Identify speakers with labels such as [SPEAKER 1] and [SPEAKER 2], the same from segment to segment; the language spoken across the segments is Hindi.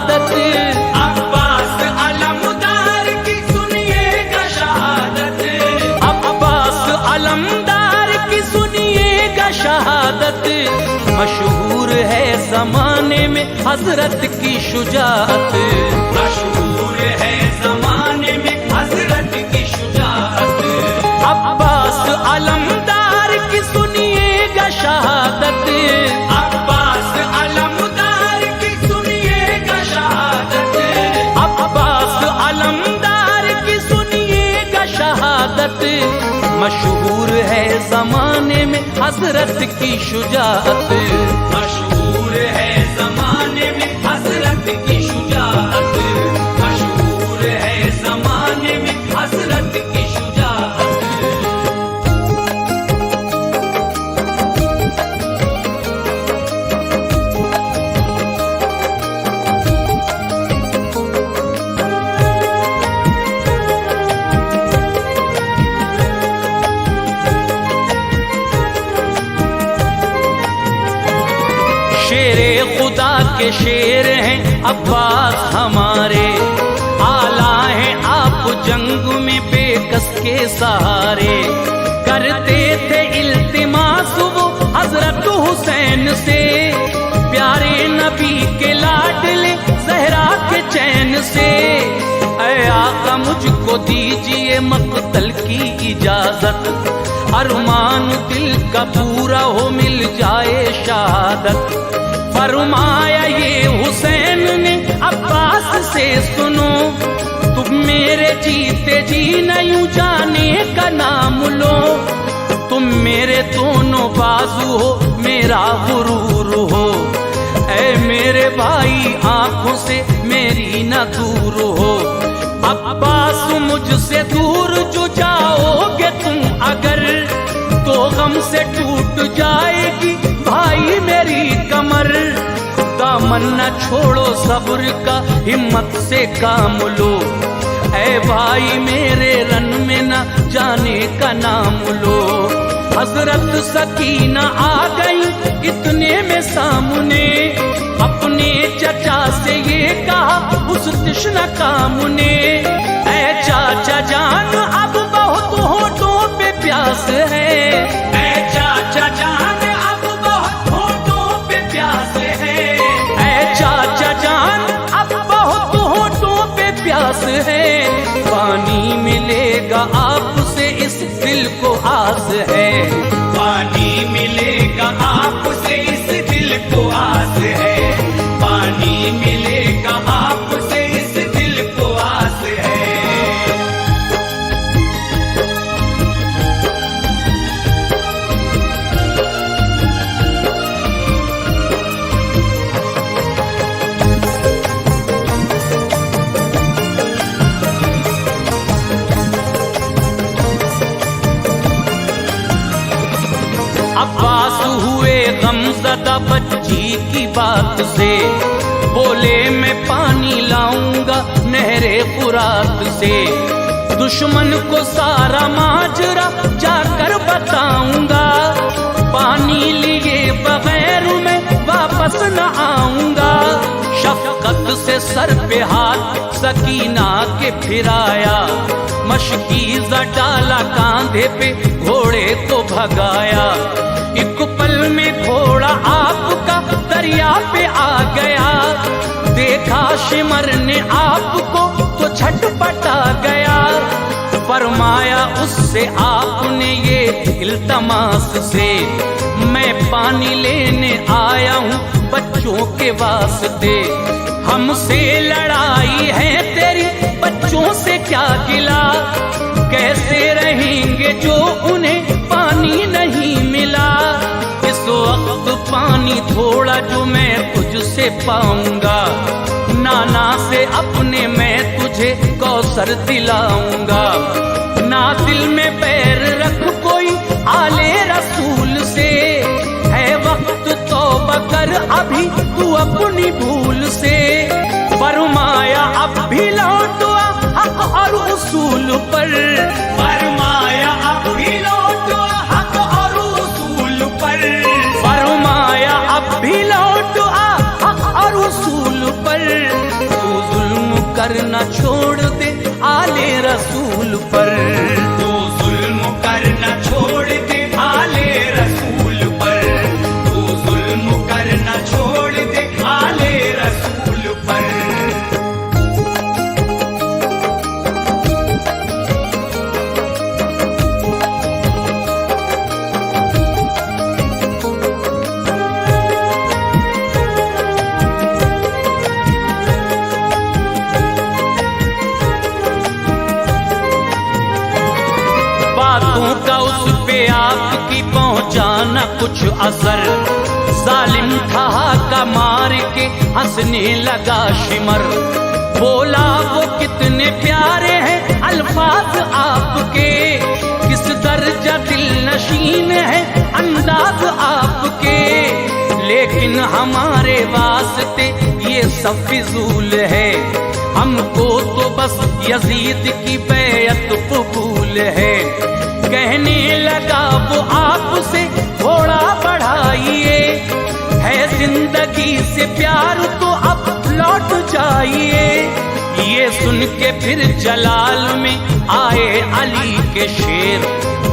[SPEAKER 1] शहादत। अब्बास अलमदार की सुनिएगा शहादत, अब्बास अलमदार की सुनिएगा शहादत। मशहूर है जमाने में हजरत की शुजाअत, मशहूर है जमाने में हजरत की शुजाअत। अब्बास अलमदार की सुनिएगा शहादत, अब्बास अलमदार की सुनिएगा शहादत, अब्बास अलमदार की सुनिएगा शहादत। मशहूर है जमाने में हजरत की शुजाअत, मशहूर है जमाने में हजरत की शुजाअत, मशहूर है जमाने में हजरत की शुजाअत। शेरे खुदा के शेर हैं अब्बास हमारे, आला हैं आप जंग में बेकस के सहारे। करते थे इल्तिमास वो हजरत हुसैन से, प्यारे नबी के लाडले ज़हरा के चैन से। ऐ आका मुझको दीजिए मक़तल की इजाजत, अरमान दिल का पूरा हो मिल जाए शहादत। फरमाया ये हुसैन ने अब्बास से सुनो, तुम मेरे जीते जी यूं जाने का नाम लो। तुम मेरे दोनों बाजू हो मेरा गुरूर हो, ऐ मेरे भाई आंखों से मेरी न दूर हो। अब्बास मुझसे दूर जो जाओगे तुम अगर, तो गम से टूट जाएगी भाई मेरी कमर। दामन न छोड़ो सब्र का हिम्मत से काम लो, ऐ भाई मेरे रन में न जाने का नाम लो। हजरत सकीना आ गई इतने में सामने, अपने चचा से ये कहा उस तृष्णा काम ने। ऐ चाचा जान अब बहुत होठों पे प्यास है, ऐ चाचा जान अब बहुत होठों पे प्यास है, ऐ चाचा जान अब बहुत होठों पे प्यास है। पानी मिलेगा आपसे इस दिल को आस है, पानी मिलेगा आपसे इस दिल को आस है, पानी मिलेगा आपसे इस दिल को आस है। अब्बास हुए गमज़दा बच्ची की बात से, बोले मैं पानी लाऊंगा नहरे फुरात से। दुश्मन को सारा माजरा जाकर बताऊंगा, पानी लिए बगैर मैं वापस न आऊंगा। शफकत से सर पे हाथ सकीना के फिराया, मशकीज़ा डाला कांधे पे घोड़े को भगाया। एक पल में घोड़ा आपका दरिया पे आ गया, देखा शिमर ने आपको तो झटपटा गया। फरमाया उससे आपने ये इल्तमास से, मैं पानी लेने आया हूँ बच्चों के वास्ते। हमसे लड़ाई है तेरी बच्चों से क्या गिला, कैसे रहेंगे जो उन्हें पानी नहीं मिला। इस वक्त पानी थोड़ा जो मैं तुझसे पाऊंगा, नाना से अपने मैं तुझे कौसर दिलाऊंगा। ना दिल में पैर रख कोई आले रसूल से, है वक्त तौबा कर अभी तू अपनी भूल से। फरमाया अब भी लौट आ हक और उसूल पर, फरमाया अब भी लौट आ हक और उसूल पर, फरमाया अब भी लौट आ हक और उसूल पर। कर न छोड़ दे आले रसूल पर।
[SPEAKER 2] तू जुल्म कर न छोड़ दे आले रसूल पर। तू जुल्म कर न छोड़ दे आले रसूल पर।
[SPEAKER 1] बातों का उस पे आपकी पहुंचाना कुछ असर, जालिम था का मार के हंसने लगा शिमर। बोला वो कितने प्यारे हैं अल्फाज आपके, किस दर्जा दिल नशीन है अंदाज आपके। लेकिन हमारे वास्ते ये सब फिजूल है, हमको तो बस यजीद की बैयत कबूल है। कहने लगा वो आपसे घोड़ा बढ़ाइए, है जिंदगी से प्यार तो अब लौट जाइए। ये सुन के फिर जलाल में आए अली के शेर,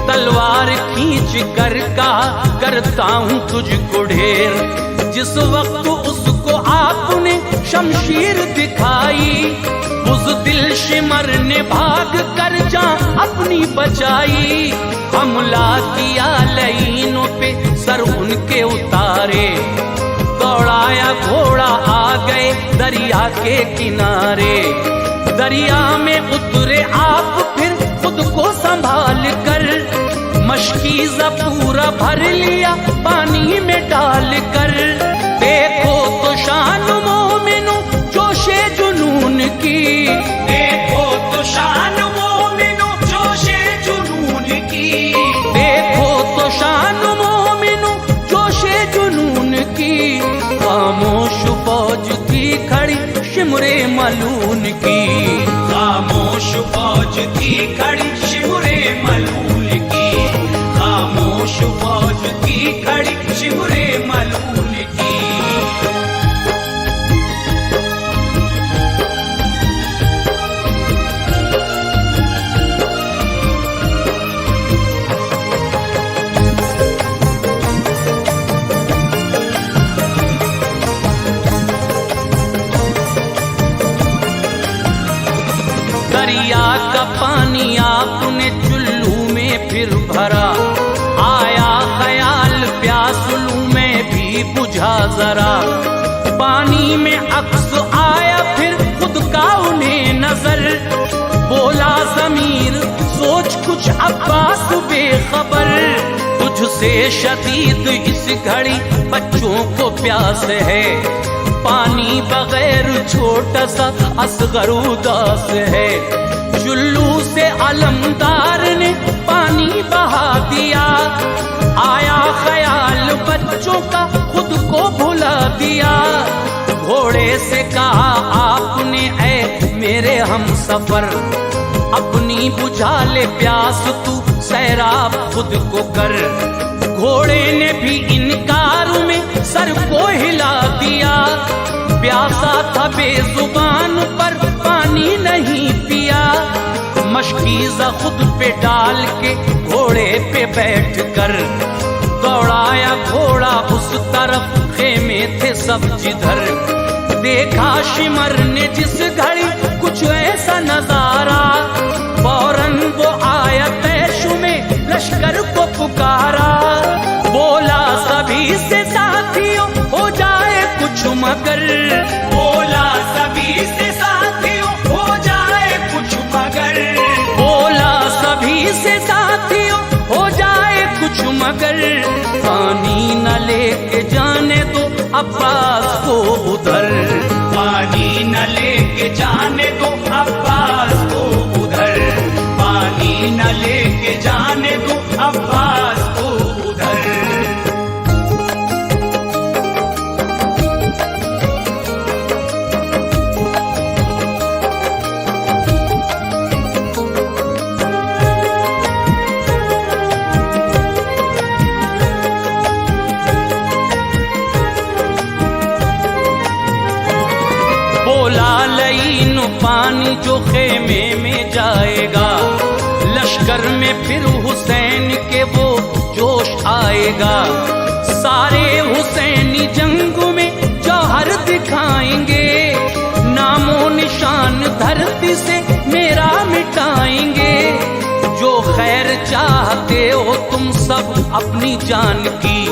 [SPEAKER 1] तलवार खींच कर कहा करता हूँ तुझको ढेर। जिस वक्त उसको आपने शमशीर दिखाई, उस दिल शिमर ने भाग कर जान अपनी बचाई। हमला किया लईनों पे सर उनके उतारे, दौड़ाया घोड़ा आ गए दरिया के किनारे। दरिया में उतरे आप फिर खुद को संभाल कर, मशकीज़ा पूरा भर लिया पानी में डाल कर। देखो तो शान मोमिनो जोशे जुनून की,
[SPEAKER 2] देखो तो शान मोमिनो जोशे जुनून की।
[SPEAKER 1] देखो तो शान मोमिनो जोशे जुनून की। खामोश फौज थी खड़ी शिमरे मलून की,
[SPEAKER 2] खामोश फौज थी खड़ी शिमरे मलून की। खामोश फौज थी खड़ी शिमरे मलून की।
[SPEAKER 1] दरिया का पानी आपने चुल्लू में फिर भरा, आया ख्याल प्यास लूं मैं भी बुझा जरा। पानी में अक्स आया फिर खुद का उन्हें नजर, बोला ज़मीर सोच कुछ अब्बास बेखबर। तुझसे शदीद इस घड़ी बच्चों को प्यास है, पानी बगैर छोटा सा असगर उदास है। चुल्लू से अलमदार ने पानी बहा दिया, आया ख्याल बच्चों का खुद को भुला दिया। घोड़े से कहा आपने ऐ मेरे हम सफर, अपनी बुझा ले प्यास तू सैराब खुद को कर। घोड़े ने भी इनकार में सर को हिला दिया, प्यासा था बेजुबान पर पानी नहीं पिया। मशकीज़ा खुद पे डाल के घोड़े पे बैठ कर, दौड़ाया घोड़ा उस तरफ खेमे थे सब जिधर। देखा शिमर ने जिस घड़ी कुछ ऐसा नजारा, फौरन वो आया तैशु में लश्कर को पुकारा। बोला सभी से साथियों हो जाए कुछ मगर,
[SPEAKER 2] बोला सभी से साथियों हो जाए कुछ मगर।
[SPEAKER 1] बोला सभी से साथियों हो जाए कुछ मगर। पानी न लेके जाने दो अब्बास को उधर,
[SPEAKER 2] पानी न लेके जाने दो अब्बास को उधर। पानी न लेके जाने दो अब्बास को उधर।
[SPEAKER 1] बोला लईन पानी जो खेमे में जाएगा, लश्कर में फिर हुसैन के वो जोश आएगा। सारे हुसैनी जंग में जौहर दिखाएंगे, नामो निशान धरती से मेरा मिटाएंगे। जो खैर चाहते हो तुम सब अपनी जान की,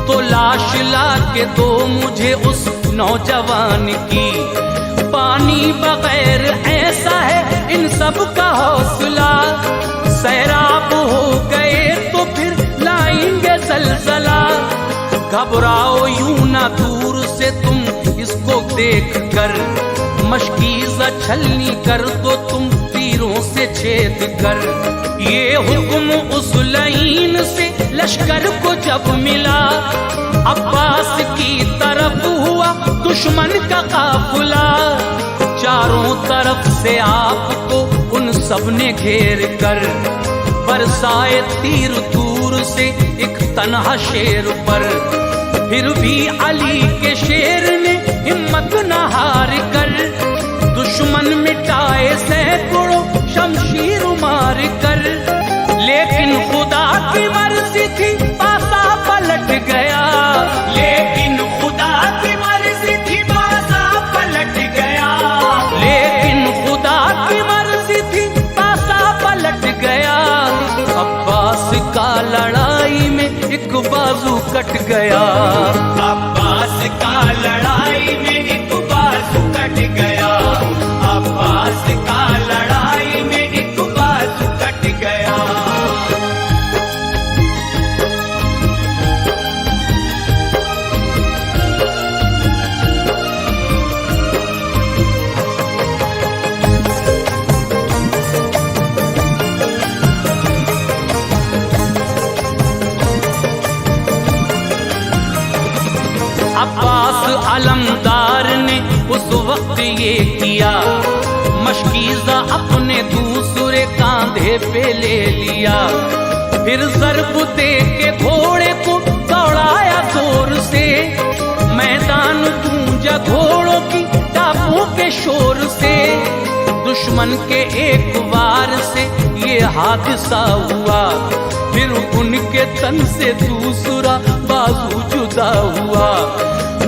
[SPEAKER 1] तो लाश ला के दो मुझे उस नौजवान की। पानी बगैर ऐसा है इन सब का हौसला, सैराब हो गए तो फिर लाएंगे जलजला। घबराओ यूं ना दूर से तुम इसको देख कर, मशकीज़ा छलनी कर दो तुम तीरों से छेद कर। ये हुक्म उस लाइन से लश्कर को जब मिला, अब्बास की तरफ हुआ दुश्मन का काफिला। चारों तरफ से आपको उन सब ने घेर कर, बरसाए तीर दूर से एक तन्हा शेर पर। फिर भी अली के शेर ने हिम्मत न हार कर, दुश्मन मिटाए सैकड़ों शमशीर मार कर। लेकिन खुदा की मर्जी थी पासा पलट गया,
[SPEAKER 2] लेकिन खुदा की मर्जी थी पासा पलट गया।
[SPEAKER 1] लेकिन खुदा की मर्जी थी पासा पलट गया। अब्बास का लड़ाई में एक बाजू कट गया,
[SPEAKER 2] अब्बास का लड़ाई में एक बाजू कट गया। अब्बास का लड़ाई में एक बाजू कट गया।
[SPEAKER 1] अब्बास अलमदार ने उस वक्त ये किया, मशकीज़ा अपने दूसरे कांधे पे ले लिया। फिर ज़रब दे के घोड़े को दौड़ाया जोर से, मैदान गूंजा घोड़ों की टापों के शोर से। दुश्मन के एक वार से ये हादसा हुआ, फिर उनके तन से दूसरा बाजू जुदा हुआ।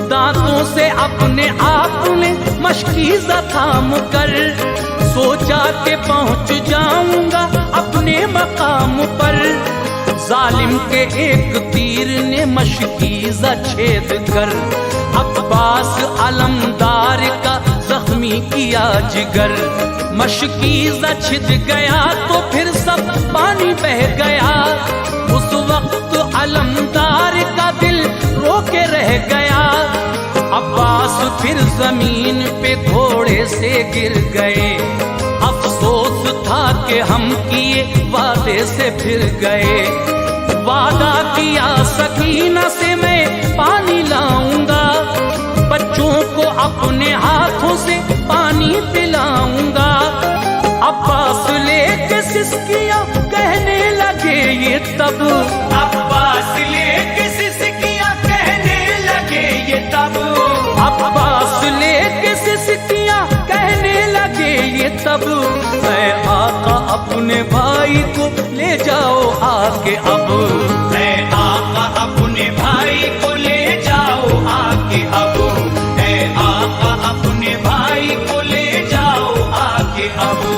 [SPEAKER 1] दांतों से अपने आप ने मशकीज़ा थाम कर, सोचा के पहुंच जाऊंगा अपने मकाम पर। जालिम के एक तीर ने मशकीज़ा छेद कर, अब्बास अलमदार का जख्मी किया जिगर। मशकीज़ा छिद गया तो फिर सब पानी बह गया। उस वक्त अलमदार का दिल रो के रह गया। अब्बास फिर जमीन पे घोड़े से गिर गए, अफसोस था कि हम किए वादे से फिर गए। वादा किया सकीना से मैं पानी लाऊंगा, बच्चों को अपने हाथों से पानी पिलाऊंगा। अब्बास लेके सिसकियां कहने लगे ये तब,
[SPEAKER 2] अब्बास लेके सिसकियां कहने लगे ये तब।
[SPEAKER 1] अब्बास लेके सिसकियां कहने लगे ये तब। ऐ आका अपने भाई को ले जाओ आके अब,
[SPEAKER 2] ऐ आका अपने भाई को ले जाओ आके अब। ऐ आका अपने भाई को ले जाओ आके अब।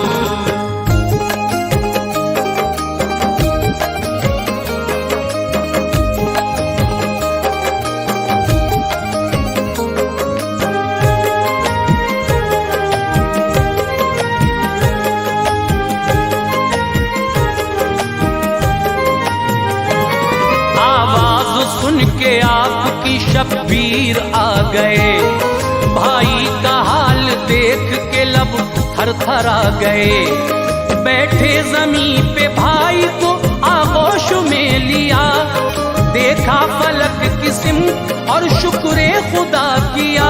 [SPEAKER 1] सुन के आपकी शब्बीर आ गए, भाई का हाल देख के लब थर थर आ गए। बैठे जमीन पे भाई को आगोश में लिया, देखा फलक की सिमत और शुक्रे खुदा किया।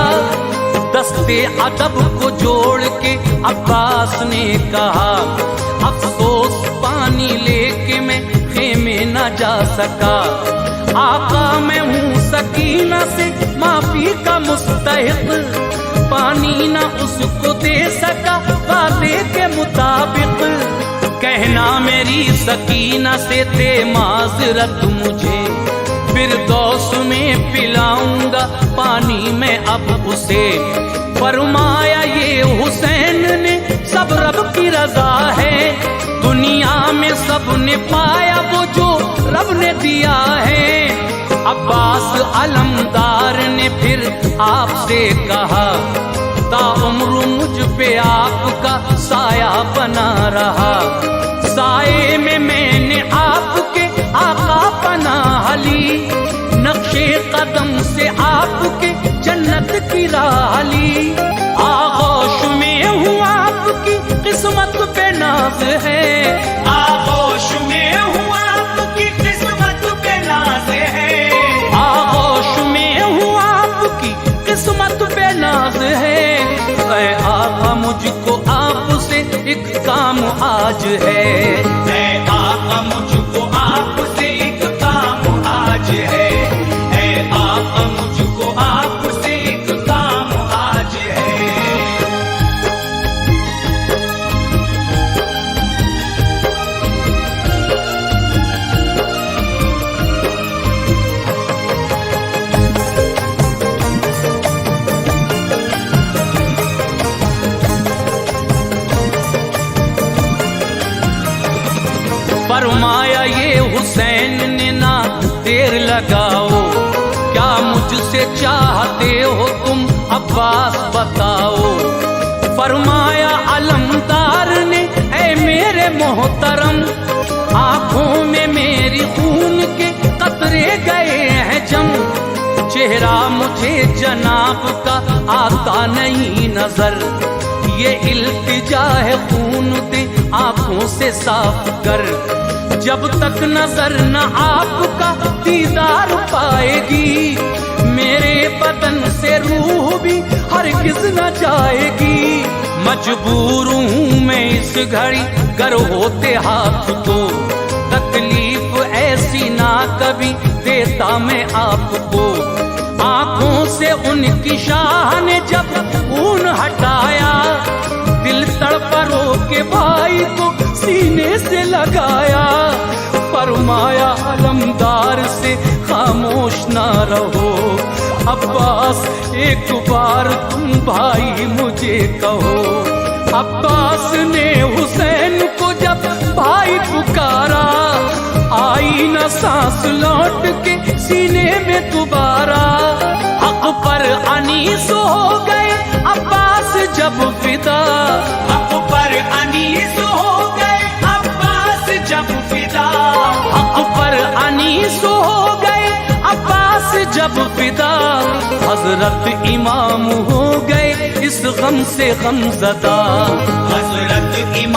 [SPEAKER 1] दस्ते अदब को जोड़ के अब्बास ने कहा, अफसोस पानी लेके मैं खेमे न जा सका। आका मैं हूँ सकीना से माफी का मुस्तहिक, पानी ना उसको दे सका वादे के मुताबिक। कहना मेरी सकीना से दे माजरत मुझे, फिरदौस में पिलाऊंगा पानी में अब उसे। फरमाया ये हुसैन ने सब रब की रजा है, दुनिया में सब ने पाया वो जो रब ने दिया है। अब्बास अलमदार ने फिर आपसे कहा, ताउम्र मुझ पे आपका साया बना रहा। साए में मैंने आपके आका पनाह ली, नक्शे कदम से आपके जन्नत की राह ली। आगोश में हूँ आपकी किस्मत पे नाज है,
[SPEAKER 2] आगोश में हूँ आपकी किस्मत पे नाज है।
[SPEAKER 1] आगोश में हूँ आपकी किस्मत पे नाज है। ऐ आका मुझको आपसे एक काम आज है,
[SPEAKER 2] ऐ आका मुझको आपसे एक काम आज है, ऐ आका मुझको आपसे एक काम आज है।
[SPEAKER 1] फरमाया ये हुसैन ने ना देर लगाओ, क्या मुझसे चाहते हो तुम अब्बास बताओ। फरमाया अलमदार ने, ऐ मेरे मोहतरम, आंखों में मेरी खून के कतरे गए हैं जम। चेहरा मुझे जनाब का आता नहीं नजर, ये इल्तिजा है खून दे आंखों से साफ कर। जब तक नजर न आपका दीदार पाएगी, मेरे बदन से रूह भी हरगिज न जाएगी। मजबूर हूँ मैं इस घड़ी गर होते हाथ तो, तकलीफ ऐसी ना कभी देता मैं आपको। आंखों से उनकी शाह ने जब खून हटाया, दिल तड़पा रो के भाई को सीने से लगाया। फरमाया अलमदार से खामोश ना रहो, अब्बास एक बार तुम भाई मुझे कहो। अब्बास ने हुसैन को जब भाई पुकारा, आई न सांस लौट के सीने में दोबारा। हक पर अनीस हो गए अब्बास जब फिदा,
[SPEAKER 2] हक पर अनीस हो गए अब्बास जब फिदा।
[SPEAKER 1] हक पर अनीस हो गए अब्बास जब फिदा। हजरत इमाम हो गए इस गम से गमज़दा,
[SPEAKER 2] हजरत इमाम